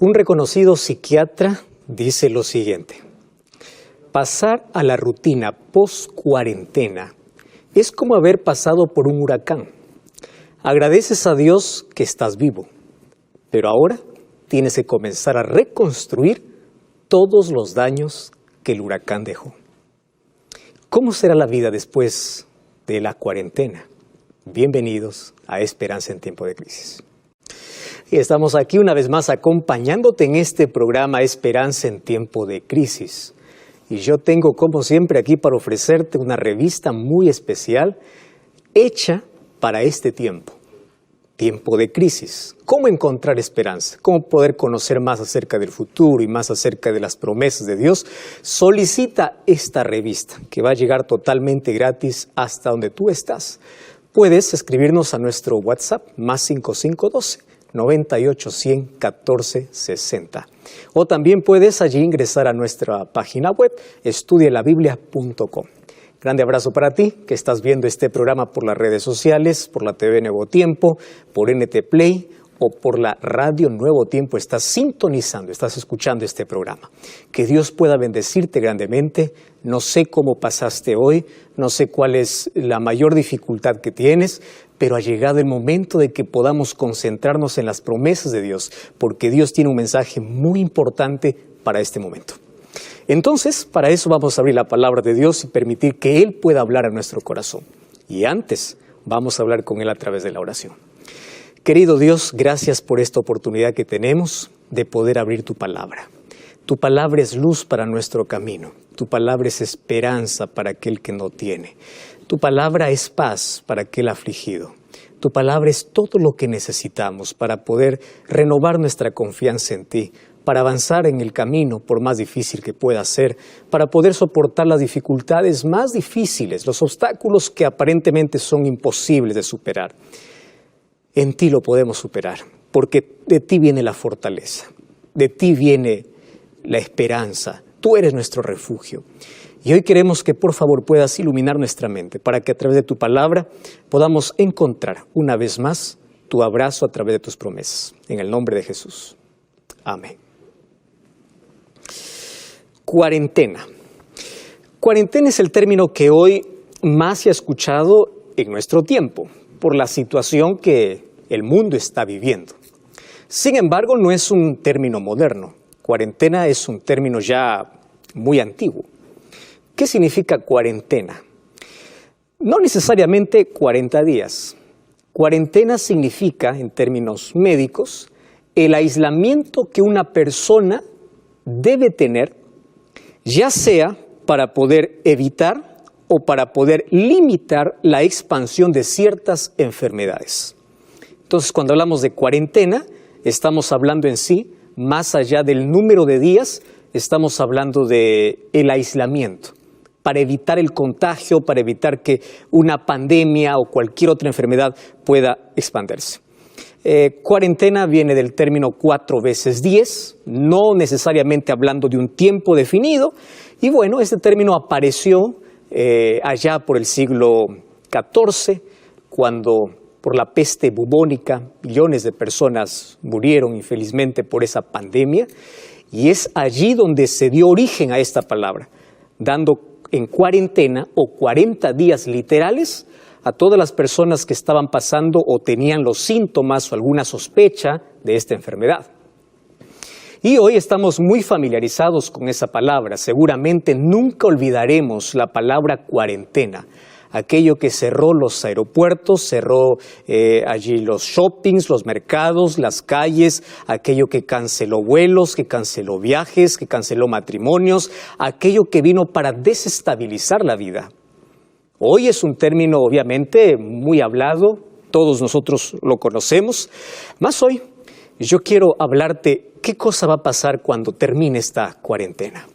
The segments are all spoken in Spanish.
Un reconocido psiquiatra dice lo siguiente: pasar a la rutina post-cuarentena es como haber pasado por un huracán. Agradeces a Dios que estás vivo, pero ahora tienes que comenzar a reconstruir todos los daños que el huracán dejó. ¿Cómo será la vida después de la cuarentena? Bienvenidos a Esperanza en Tiempo de Crisis. Y estamos aquí una vez más acompañándote en este programa Esperanza en Tiempo de Crisis. Y yo tengo, como siempre, aquí para ofrecerte una revista muy especial hecha para este tiempo. Tiempo de crisis. ¿Cómo encontrar esperanza? ¿Cómo poder conocer más acerca del futuro y más acerca de las promesas de Dios? Solicita esta revista que va a llegar totalmente gratis hasta donde tú estás. Puedes escribirnos a nuestro WhatsApp +5512 98 100 14 60. O también puedes allí ingresar a nuestra página web estudielabiblia.com. Grande abrazo para ti que estás viendo este programa por las redes sociales, por la TV Nuevo Tiempo, por NT Play o por la radio Nuevo Tiempo. Estás sintonizando, estás escuchando este programa. Que Dios pueda bendecirte grandemente. No sé cómo pasaste hoy, no sé cuál es la mayor dificultad que tienes, pero ha llegado el momento de que podamos concentrarnos en las promesas de Dios, porque Dios tiene un mensaje muy importante para este momento. Entonces, para eso vamos a abrir la palabra de Dios y permitir que Él pueda hablar a nuestro corazón. Y antes, vamos a hablar con Él a través de la oración. Querido Dios, gracias por esta oportunidad que tenemos de poder abrir tu palabra. Tu palabra es luz para nuestro camino. Tu palabra es esperanza para aquel que no tiene. Tu palabra es paz para aquel afligido. Tu palabra es todo lo que necesitamos para poder renovar nuestra confianza en ti, para avanzar en el camino por más difícil que pueda ser, para poder soportar las dificultades más difíciles, los obstáculos que aparentemente son imposibles de superar. En ti lo podemos superar, porque de ti viene la fortaleza, de ti viene la esperanza, tú eres nuestro refugio. Y hoy queremos que por favor puedas iluminar nuestra mente para que a través de tu palabra podamos encontrar una vez más tu abrazo a través de tus promesas. En el nombre de Jesús. Amén. Cuarentena. Cuarentena es el término que hoy más se ha escuchado en nuestro tiempo, por la situación que el mundo está viviendo. Sin embargo, no es un término moderno. Cuarentena es un término ya muy antiguo. ¿Qué significa cuarentena? No necesariamente 40 días. Cuarentena significa, en términos médicos, el aislamiento que una persona debe tener, ya sea para poder evitar o para poder limitar la expansión de ciertas enfermedades. Entonces, cuando hablamos de cuarentena, estamos hablando en sí, más allá del número de días, estamos hablando de el aislamiento, para evitar el contagio, para evitar que una pandemia o cualquier otra enfermedad pueda expandirse. Cuarentena viene del término 4 veces 10, no necesariamente hablando de un tiempo definido. Y bueno, este término apareció allá por el siglo XIV, cuando por la peste bubónica millones de personas murieron infelizmente por esa pandemia. Y es allí donde se dio origen a esta palabra, dando en cuarentena o 40 días literales a todas las personas que estaban pasando o tenían los síntomas o alguna sospecha de esta enfermedad. Y hoy estamos muy familiarizados con esa palabra. Seguramente nunca olvidaremos la palabra cuarentena. Aquello que cerró los aeropuertos, cerró allí los shoppings, los mercados, las calles, aquello que canceló vuelos, que canceló viajes, que canceló matrimonios, aquello que vino para desestabilizar la vida. Hoy es un término obviamente muy hablado, todos nosotros lo conocemos, más hoy yo quiero hablarte qué cosa va a pasar cuando termine esta cuarentena.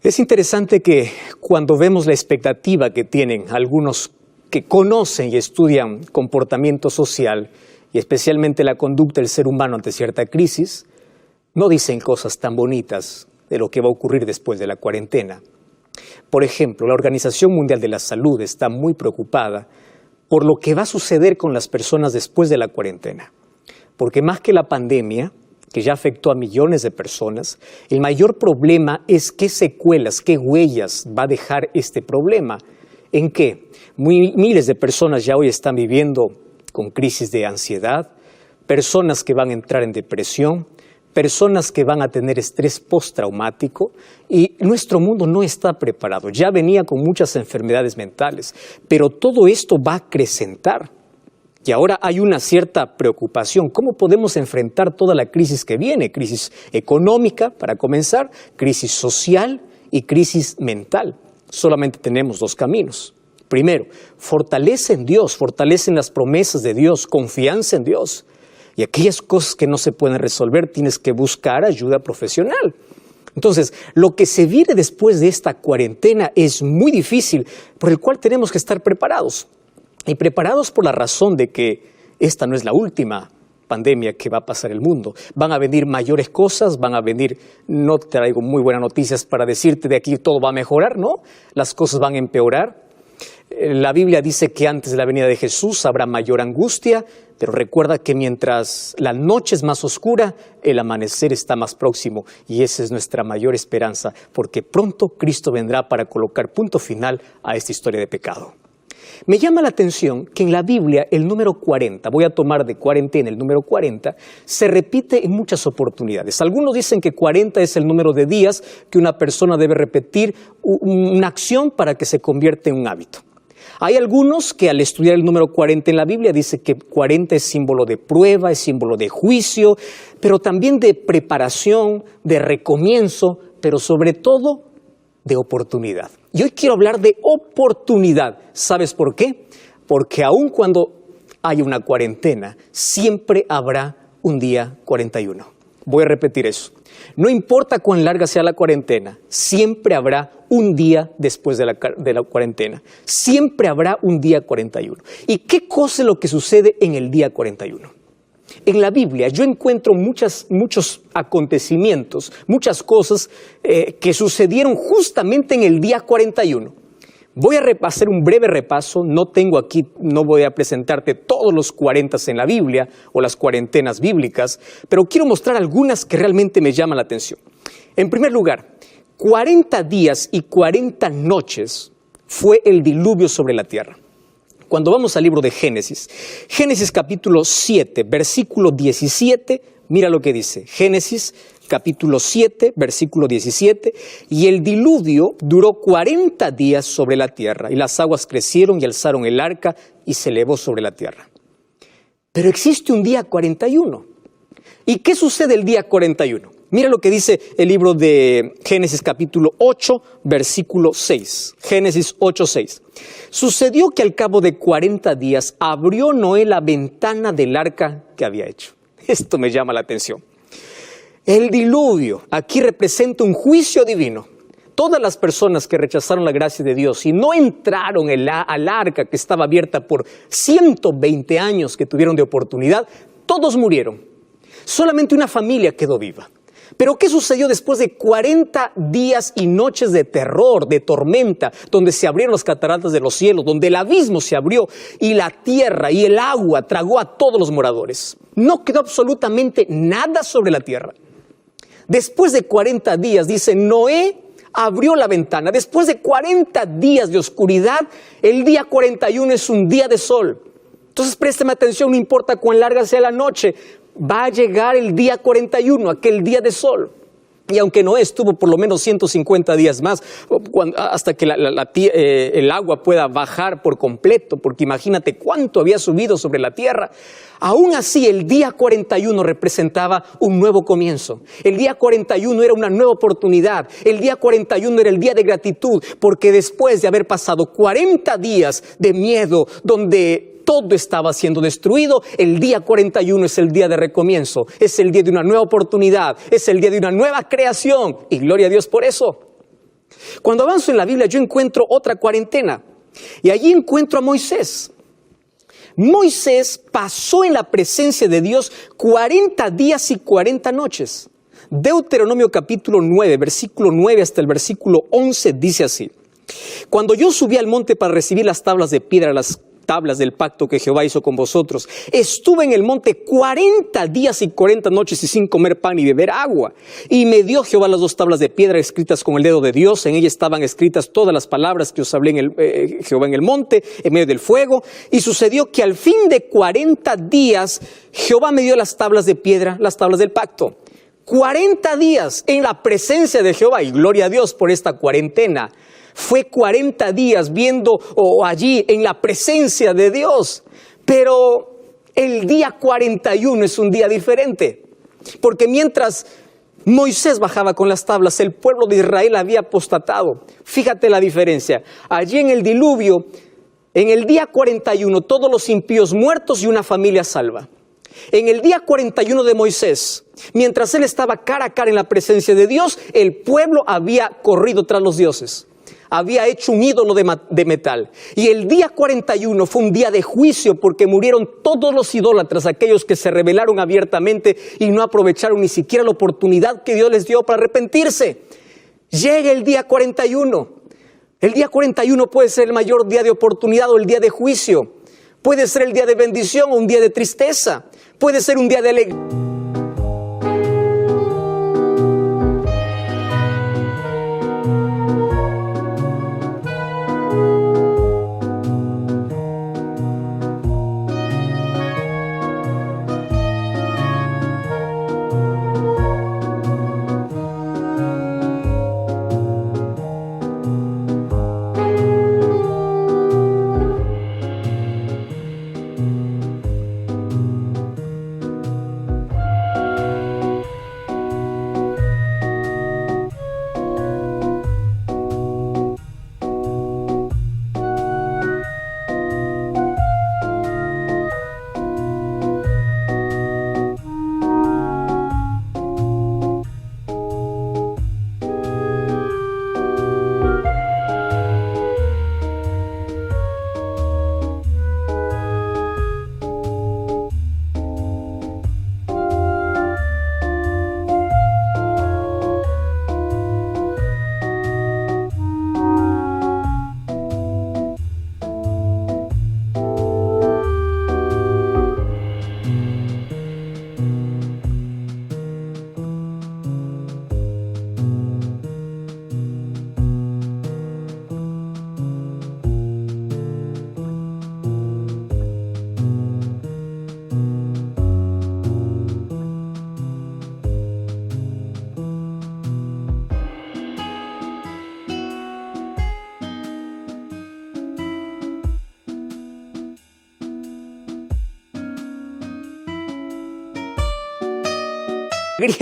Es interesante que cuando vemos la expectativa que tienen algunos que conocen y estudian comportamiento social y especialmente la conducta del ser humano ante cierta crisis, no dicen cosas tan bonitas de lo que va a ocurrir después de la cuarentena. Por ejemplo, la Organización Mundial de la Salud está muy preocupada por lo que va a suceder con las personas después de la cuarentena. Porque más que la pandemia, que ya afectó a millones de personas. El mayor problema es qué secuelas, qué huellas va a dejar este problema. ¿En qué? Miles de personas ya hoy están viviendo con crisis de ansiedad, personas que van a entrar en depresión, personas que van a tener estrés postraumático, y nuestro mundo no está preparado. Ya venía con muchas enfermedades mentales, pero todo esto va a acrecentar. Y ahora hay una cierta preocupación. ¿Cómo podemos enfrentar toda la crisis que viene? Crisis económica, para comenzar, crisis social y crisis mental. Solamente tenemos dos caminos. Primero, fortalece en Dios, fortalece en las promesas de Dios, confianza en Dios. Y aquellas cosas que no se pueden resolver, tienes que buscar ayuda profesional. Entonces, lo que se viene después de esta cuarentena es muy difícil, por el cual tenemos que estar preparados. Y preparados por la razón de que esta no es la última pandemia que va a pasar el mundo. Van a venir mayores cosas, van a venir, no te traigo muy buenas noticias para decirte de aquí todo va a mejorar, ¿no? Las cosas van a empeorar. La Biblia dice que antes de la venida de Jesús habrá mayor angustia, pero recuerda que mientras la noche es más oscura, el amanecer está más próximo, y esa es nuestra mayor esperanza, porque pronto Cristo vendrá para colocar punto final a esta historia de pecado. Me llama la atención que en la Biblia el número 40, voy a tomar de cuarentena el número 40, se repite en muchas oportunidades. Algunos dicen que 40 es el número de días que una persona debe repetir una acción para que se convierta en un hábito. Hay algunos que al estudiar el número 40 en la Biblia dicen que 40 es símbolo de prueba, es símbolo de juicio, pero también de preparación, de recomienzo, pero sobre todo de oportunidad. Y hoy quiero hablar de oportunidad. ¿Sabes por qué? Porque aun cuando hay una cuarentena, siempre habrá un día 41. Voy a repetir eso. No importa cuán larga sea la cuarentena, siempre habrá un día después de la cuarentena. Siempre habrá un día 41. ¿Y qué cosa es lo que sucede en el día 41? En la Biblia yo encuentro muchos acontecimientos, muchas cosas que sucedieron justamente en el día 41. Voy a hacer un breve repaso, no voy a presentarte todos los 40 en la Biblia o las cuarentenas bíblicas, pero quiero mostrar algunas que realmente me llaman la atención. En primer lugar, 40 días y 40 noches fue el diluvio sobre la tierra. Cuando vamos al libro de Génesis capítulo 7, versículo 17, mira lo que dice. Génesis capítulo 7, versículo 17, y el diluvio duró 40 días sobre la tierra, y las aguas crecieron y alzaron el arca y se elevó sobre la tierra. Pero existe un día 41. ¿Y qué sucede el día 41? Mira lo que dice el libro de Génesis capítulo 8, versículo 6. Génesis 8, 6. Sucedió que al cabo de 40 días abrió Noé la ventana del arca que había hecho. Esto me llama la atención. El diluvio aquí representa un juicio divino. Todas las personas que rechazaron la gracia de Dios y no entraron al arca que estaba abierta por 120 años que tuvieron de oportunidad, todos murieron. Solamente una familia quedó viva. Pero ¿qué sucedió después de 40 días y noches de terror, de tormenta, donde se abrieron las cataratas de los cielos, donde el abismo se abrió y la tierra y el agua tragó a todos los moradores? No quedó absolutamente nada sobre la tierra. Después de 40 días, dice, Noé abrió la ventana. Después de 40 días de oscuridad, el día 41 es un día de sol. Entonces préstame atención, no importa cuán larga sea la noche, va a llegar el día 41, aquel día de sol. Y aunque Noé estuvo por lo menos 150 días más, hasta que el agua pueda bajar por completo, porque imagínate cuánto había subido sobre la tierra, aún así el día 41 representaba un nuevo comienzo. El día 41 era una nueva oportunidad. El día 41 era el día de gratitud, porque después de haber pasado 40 días de miedo, donde todo estaba siendo destruido, el día 41 es el día de recomienzo, es el día de una nueva oportunidad, es el día de una nueva creación, y gloria a Dios por eso. Cuando avanzo en la Biblia yo encuentro otra cuarentena, y allí encuentro a Moisés. Moisés pasó en la presencia de Dios 40 días y 40 noches. Deuteronomio capítulo 9, versículo 9 hasta el versículo 11 dice así: Cuando yo subí al monte para recibir las tablas de piedra, las tablas del pacto que Jehová hizo con vosotros. Estuve en el monte 40 días y 40 noches y sin comer pan y beber agua. Y me dio Jehová las 2 tablas de piedra escritas con el dedo de Dios. En ellas estaban escritas todas las palabras que os hablé Jehová en el monte, en medio del fuego. Y sucedió que al fin de 40 días Jehová me dio las tablas de piedra, las tablas del pacto. 40 días en la presencia de Jehová, y gloria a Dios por esta cuarentena. Fue 40 días viendo allí en la presencia de Dios. Pero el día 41 es un día diferente. Porque mientras Moisés bajaba con las tablas, el pueblo de Israel había apostatado. Fíjate la diferencia. Allí en el diluvio, en el día 41, todos los impíos muertos y una familia salva. En el día 41 de Moisés, mientras él estaba cara a cara en la presencia de Dios, el pueblo había corrido tras los dioses. Había hecho un ídolo de metal. Y el día 41 fue un día de juicio porque murieron todos los idólatras, aquellos que se rebelaron abiertamente y no aprovecharon ni siquiera la oportunidad que Dios les dio para arrepentirse. Llega el día 41. El día 41 puede ser el mayor día de oportunidad o el día de juicio. Puede ser el día de bendición o un día de tristeza. Puede ser un día de alegría.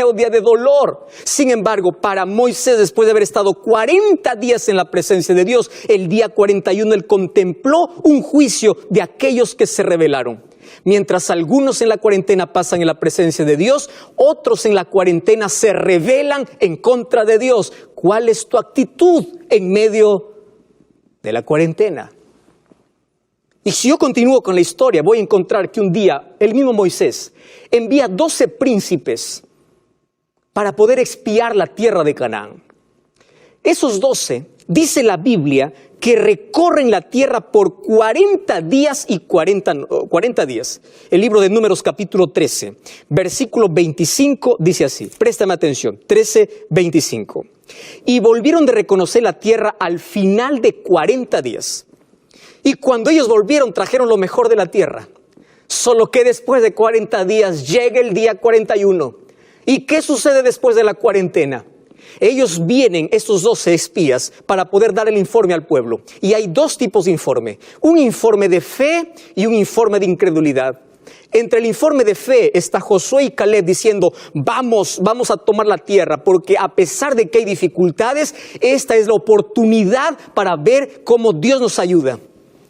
Un día de dolor. Sin embargo, para Moisés, después de haber estado 40 días en la presencia de Dios, el día 41 él contempló un juicio de aquellos que se rebelaron. Mientras algunos en la cuarentena pasan en la presencia de Dios, otros en la cuarentena se rebelan en contra de Dios. ¿Cuál es tu actitud en medio de la cuarentena? Y si yo continúo con la historia, voy a encontrar que un día el mismo Moisés envía 12 príncipes para poder expiar la tierra de Canaán. Esos 12, dice la Biblia, que recorren la tierra por 40 días y 40 días. El libro de Números capítulo 13, versículo 25 dice así, préstame atención, 13:25. Y volvieron de reconocer la tierra al final de 40 días. Y cuando ellos volvieron, trajeron lo mejor de la tierra. Solo que después de 40 días llega el día 41. ¿Y qué sucede después de la cuarentena? Ellos vienen, estos 12 espías, para poder dar el informe al pueblo. Y hay 2 tipos de informe. Un informe de fe y un informe de incredulidad. Entre el informe de fe está Josué y Caleb diciendo, vamos a tomar la tierra, porque a pesar de que hay dificultades, esta es la oportunidad para ver cómo Dios nos ayuda.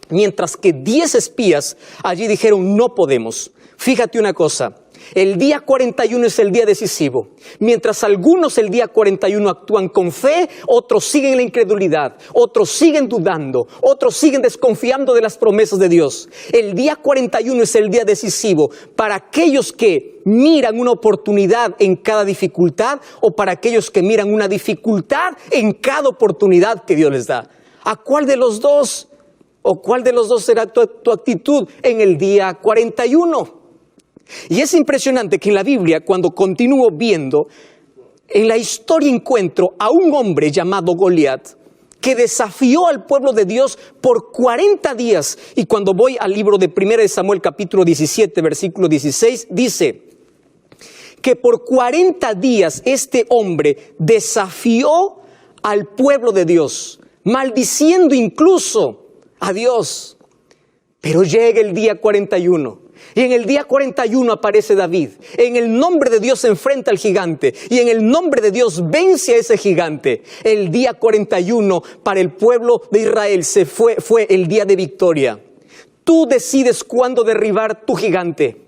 Mientras que 10 espías allí dijeron, no podemos. Fíjate una cosa. El día 41 es el día decisivo. Mientras algunos el día 41 actúan con fe, otros siguen en la incredulidad, otros siguen dudando, otros siguen desconfiando de las promesas de Dios. El día 41 es el día decisivo para aquellos que miran una oportunidad en cada dificultad o para aquellos que miran una dificultad en cada oportunidad que Dios les da. ¿A cuál de los dos ¿O cuál de los dos será tu actitud en el día 41? Y es impresionante que en la Biblia, cuando continúo viendo, en la historia encuentro a un hombre llamado Goliat que desafió al pueblo de Dios por 40 días. Y cuando voy al libro de 1 de Samuel capítulo 17, versículo 16, dice que por 40 días este hombre desafió al pueblo de Dios, maldiciendo incluso a Dios. Pero llega el día 41 y en el día 41 aparece David. En el nombre de Dios se enfrenta al gigante y en el nombre de Dios vence a ese gigante. El día 41 para el pueblo de Israel fue el día de victoria. Tú decides cuándo derribar tu gigante.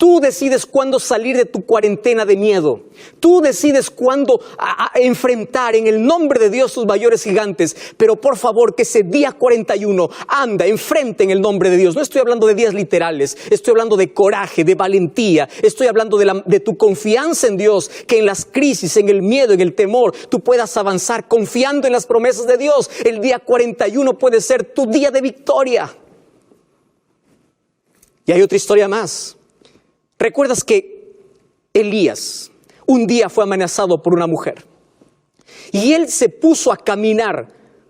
Tú decides cuándo salir de tu cuarentena de miedo. Tú decides cuándo enfrentar en el nombre de Dios tus mayores gigantes. Pero por favor, que ese día 41 enfrente en el nombre de Dios. No estoy hablando de días literales. Estoy hablando de coraje, de valentía. Estoy hablando de tu confianza en Dios. Que en las crisis, en el miedo, en el temor, tú puedas avanzar confiando en las promesas de Dios. El día 41 puede ser tu día de victoria. Y hay otra historia más. ¿Recuerdas que Elías un día fue amenazado por una mujer? Y él se puso a caminar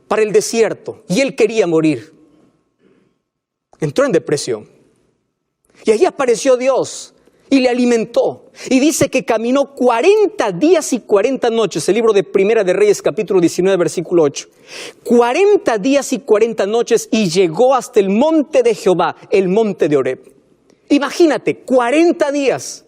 para el desierto y él quería morir. Entró en depresión. Y allí apareció Dios y le alimentó. Y dice que caminó 40 días y 40 noches. El libro de Primera de Reyes, capítulo 19, versículo 8. 40 días y 40 noches y llegó hasta el monte de Jehová, el monte de Horeb. Imagínate, 40 días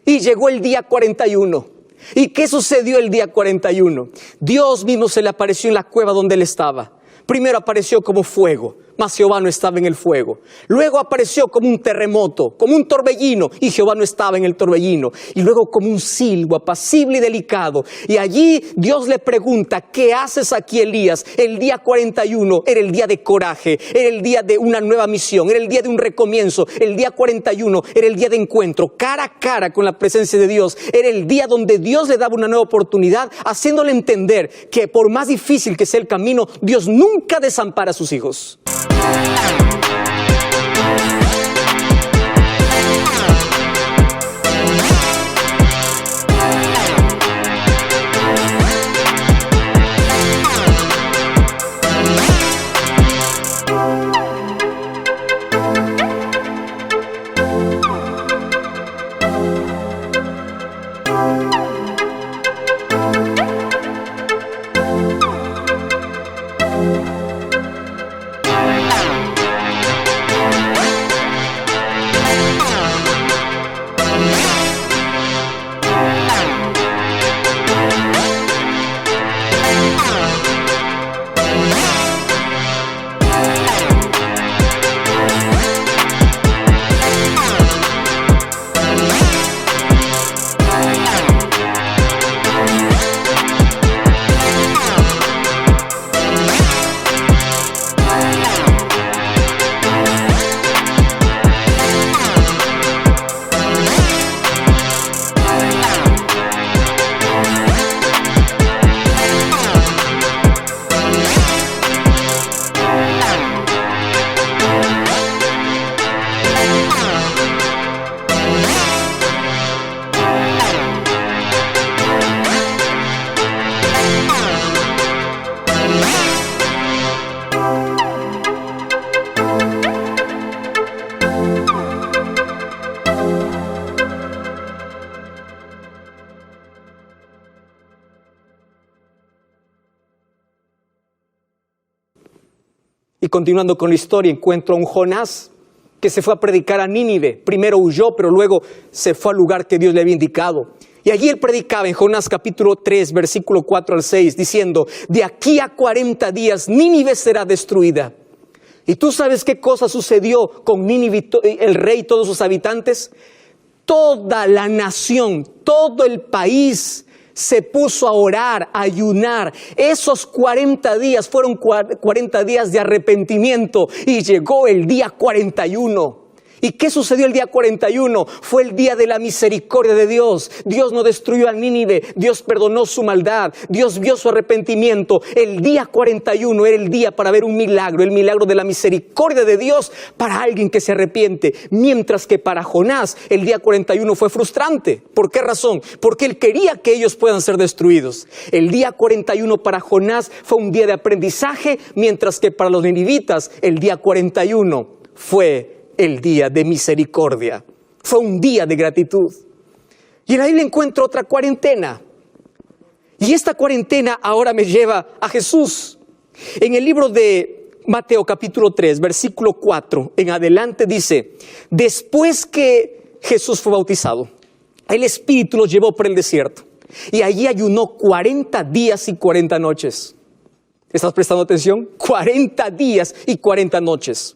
y llegó el día 41. ¿Y qué sucedió el día 41? Dios mismo se le apareció en la cueva donde él estaba. Primero apareció como fuego, mas Jehová no estaba en el fuego. Luego apareció como un terremoto, como un torbellino, y Jehová no estaba en el torbellino. Y luego como un silbo apacible y delicado. Y allí Dios le pregunta, ¿qué haces aquí, Elías? El día 41 era el día de coraje, era el día de una nueva misión, era el día de un recomienzo. El día 41 era el día de encuentro, cara a cara con la presencia de Dios. Era el día donde Dios le daba una nueva oportunidad, haciéndole entender que por más difícil que sea el camino, Dios nunca desampara a sus hijos. Y continuando con la historia, encuentro a un Jonás que se fue a predicar a Nínive. Primero huyó, pero luego se fue al lugar que Dios le había indicado. Y allí él predicaba en Jonás capítulo 3, versículo 4 al 6, diciendo, de aquí a 40 días Nínive será destruida. ¿Y tú sabes qué cosa sucedió con Nínive, el rey y todos sus habitantes? Toda la nación, todo el país se puso a orar, a ayunar. Esos 40 días fueron 40 días de arrepentimiento y llegó el día 41. ¿Y qué sucedió el día 41? Fue el día de la misericordia de Dios. Dios no destruyó a Nínive, Dios perdonó su maldad, Dios vio su arrepentimiento. El día 41 era el día para ver un milagro, el milagro de la misericordia de Dios para alguien que se arrepiente. Mientras que para Jonás el día 41 fue frustrante. ¿Por qué razón? Porque él quería que ellos puedan ser destruidos. El día 41 para Jonás fue un día de aprendizaje, mientras que para los ninivitas el día 41 fue el día de misericordia. Fue un día de gratitud. Y en la Biblia encuentro otra cuarentena. Y esta cuarentena ahora me lleva a Jesús. En el libro de Mateo capítulo 3, versículo 4 en adelante dice: después que Jesús fue bautizado, el Espíritu lo llevó por el desierto. Y allí ayunó 40 días y 40 noches. ¿Estás prestando atención? 40 días y 40 noches.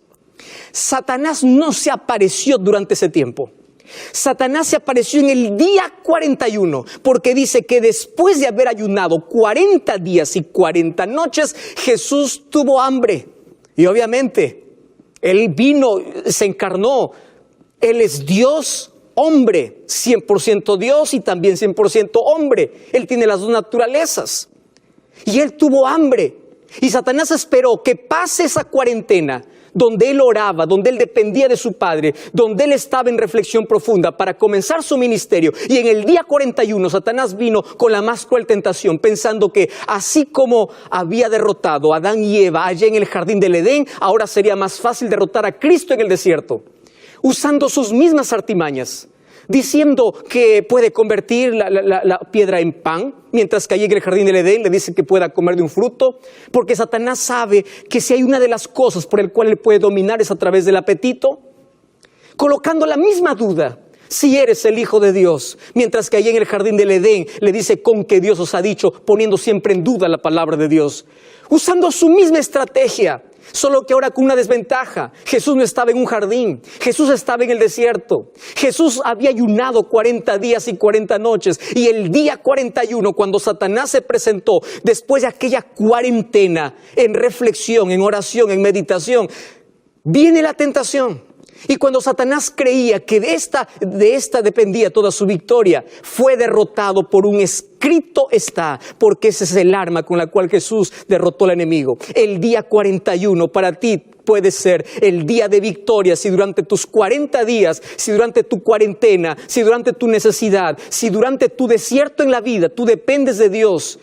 Satanás no se apareció durante ese tiempo. Satanás se apareció en el día 41, porque dice que después de haber ayunado 40 días y 40 noches, Jesús tuvo hambre. Y obviamente, Él vino, se encarnó. Él es Dios, hombre, 100% Dios y también 100% hombre. Él tiene las dos naturalezas. Y Él tuvo hambre. Y Satanás esperó que pase esa cuarentena, donde él oraba, donde él dependía de su Padre, donde él estaba en reflexión profunda para comenzar su ministerio. Y en el día 41 Satanás vino con la más cruel tentación, pensando que así como había derrotado a Adán y Eva allá en el jardín del Edén, ahora sería más fácil derrotar a Cristo en el desierto, usando sus mismas artimañas, diciendo que puede convertir la piedra en pan, mientras que allí en el jardín del Edén le dice que pueda comer de un fruto, porque Satanás sabe que si hay una de las cosas por el cual él puede dominar es a través del apetito, colocando la misma duda, si eres el Hijo de Dios, mientras que allí en el jardín del Edén le dice con que Dios os ha dicho, poniendo siempre en duda la palabra de Dios, usando su misma estrategia. Solo que ahora con una desventaja. Jesús no estaba en un jardín, Jesús estaba en el desierto. Jesús había ayunado 40 días y 40 noches. Y el día 41, cuando Satanás se presentó, después de aquella cuarentena, en reflexión, en oración, en meditación, viene la tentación. Y cuando Satanás creía que de esta dependía toda su victoria, fue derrotado por un escrito está, porque ese es el arma con la cual Jesús derrotó al enemigo. El día 41 para ti puede ser el día de victoria si durante tus 40 días, si durante tu cuarentena, si durante tu necesidad, si durante tu desierto en la vida, tú dependes de Dios.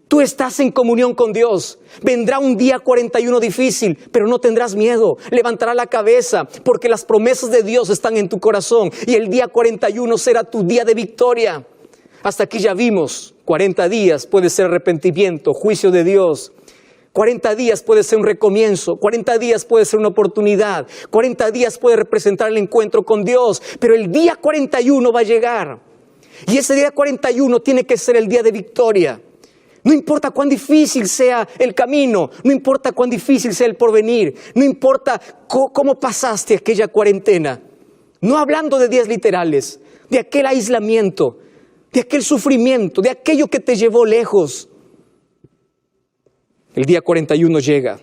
Tú estás en comunión con Dios. Vendrá un día 41 difícil, pero no tendrás miedo. Levantará la cabeza, porque las promesas de Dios están en tu corazón. Y el día 41 será tu día de victoria. Hasta aquí ya vimos, 40 días puede ser arrepentimiento, juicio de Dios. 40 días puede ser un recomienzo, 40 días puede ser una oportunidad, 40 días puede representar el encuentro con Dios. Pero el día 41 va a llegar. Y ese día 41 tiene que ser el día de victoria. No importa cuán difícil sea el camino, no importa cuán difícil sea el porvenir, no importa cómo pasaste aquella cuarentena. No hablando de días literales, de aquel aislamiento, de aquel sufrimiento, de aquello que te llevó lejos. El día 41 llega.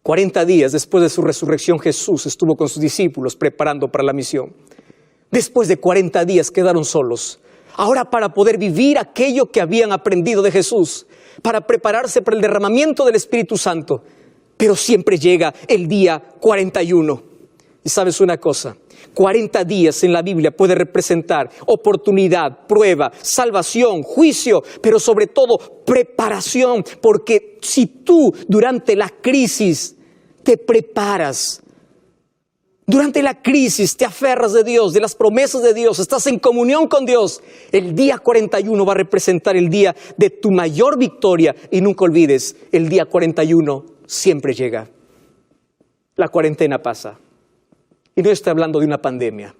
40 días después de su resurrección, Jesús estuvo con sus discípulos preparando para la misión. Después de 40 días quedaron solos. Ahora para poder vivir aquello que habían aprendido de Jesús, para prepararse para el derramamiento del Espíritu Santo. Pero siempre llega el día 41. Y sabes una cosa, 40 días en la Biblia puede representar oportunidad, prueba, salvación, juicio, pero sobre todo preparación. Porque si tú durante la crisis te preparas, durante la crisis te aferras de Dios, de las promesas de Dios, estás en comunión con Dios, el día 41 va a representar el día de tu mayor victoria. Y nunca olvides, el día 41 siempre llega. La cuarentena pasa. Y no estoy hablando de una pandemia,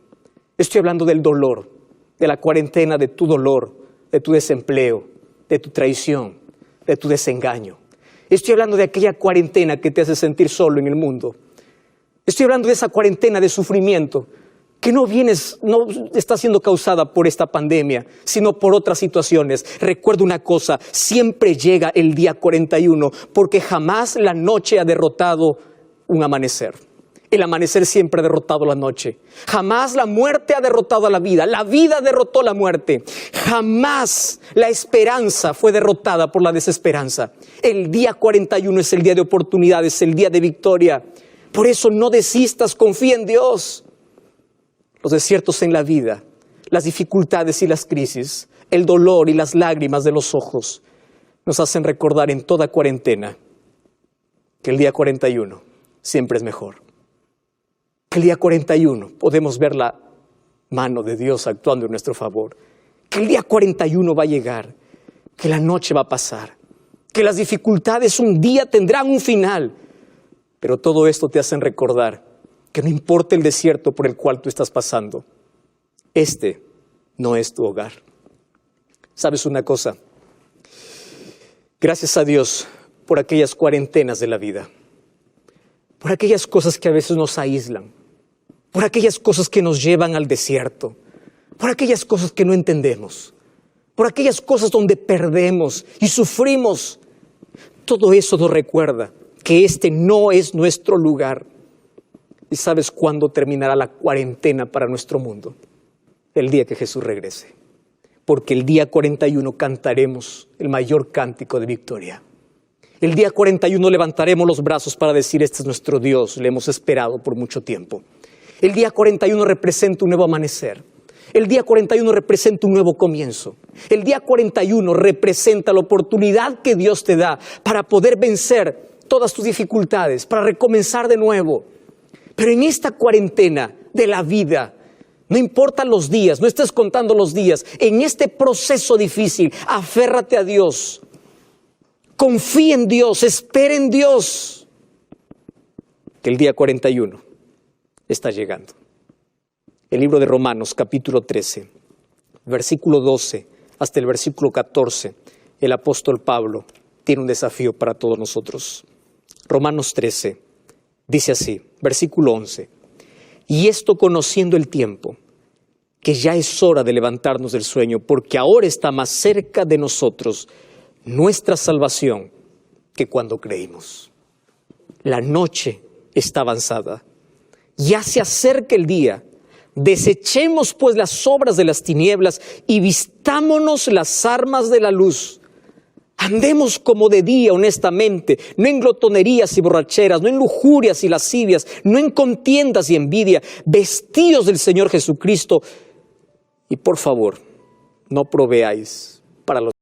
estoy hablando del dolor, de la cuarentena, de tu dolor, de tu desempleo, de tu traición, de tu desengaño. Estoy hablando de aquella cuarentena que te hace sentir solo en el mundo. Estoy hablando de esa cuarentena de sufrimiento que no está siendo causada por esta pandemia, sino por otras situaciones. Recuerda una cosa, siempre llega el día 41, porque jamás la noche ha derrotado un amanecer. El amanecer siempre ha derrotado la noche. Jamás la muerte ha derrotado a la vida. La vida derrotó la muerte. Jamás la esperanza fue derrotada por la desesperanza. El día 41 es el día de oportunidades, el día de victoria. Por eso no desistas, confía en Dios. Los desiertos en la vida, las dificultades y las crisis, el dolor y las lágrimas de los ojos nos hacen recordar en toda cuarentena que el día 41 siempre es mejor. Que el día 41 podemos ver la mano de Dios actuando en nuestro favor. Que el día 41 va a llegar, que la noche va a pasar, que las dificultades un día tendrán un final. Pero todo esto te hace recordar que no importa el desierto por el cual tú estás pasando, este no es tu hogar. ¿Sabes una cosa? Gracias a Dios por aquellas cuarentenas de la vida, por aquellas cosas que a veces nos aíslan, por aquellas cosas que nos llevan al desierto, por aquellas cosas que no entendemos, por aquellas cosas donde perdemos y sufrimos. Todo eso nos recuerda que este no es nuestro lugar. ¿Y sabes cuándo terminará la cuarentena para nuestro mundo? El día que Jesús regrese. Porque el día 41 cantaremos el mayor cántico de victoria. El día 41 levantaremos los brazos para decir: este es nuestro Dios, le hemos esperado por mucho tiempo. El día 41 representa un nuevo amanecer. El día 41 representa un nuevo comienzo. El día 41 representa la oportunidad que Dios te da para poder vencer todas tus dificultades, para recomenzar de nuevo. Pero en esta cuarentena de la vida, no importan los días, no estés contando los días. En este proceso difícil, aférrate a Dios. Confía en Dios, espera en Dios. Que el día 41 está llegando. El libro de Romanos, capítulo 13, versículo 12 hasta el versículo 14, el apóstol Pablo tiene un desafío para todos nosotros. Romanos 13, dice así, versículo 11. Y esto conociendo el tiempo, que ya es hora de levantarnos del sueño, porque ahora está más cerca de nosotros nuestra salvación que cuando creímos. La noche está avanzada. Ya se acerca el día. Desechemos pues las obras de las tinieblas y vistámonos las armas de la luz. Andemos como de día honestamente, no en glotonerías y borracheras, no en lujurias y lascivias, no en contiendas y envidia, vestidos del Señor Jesucristo. Y por favor, no proveáis para los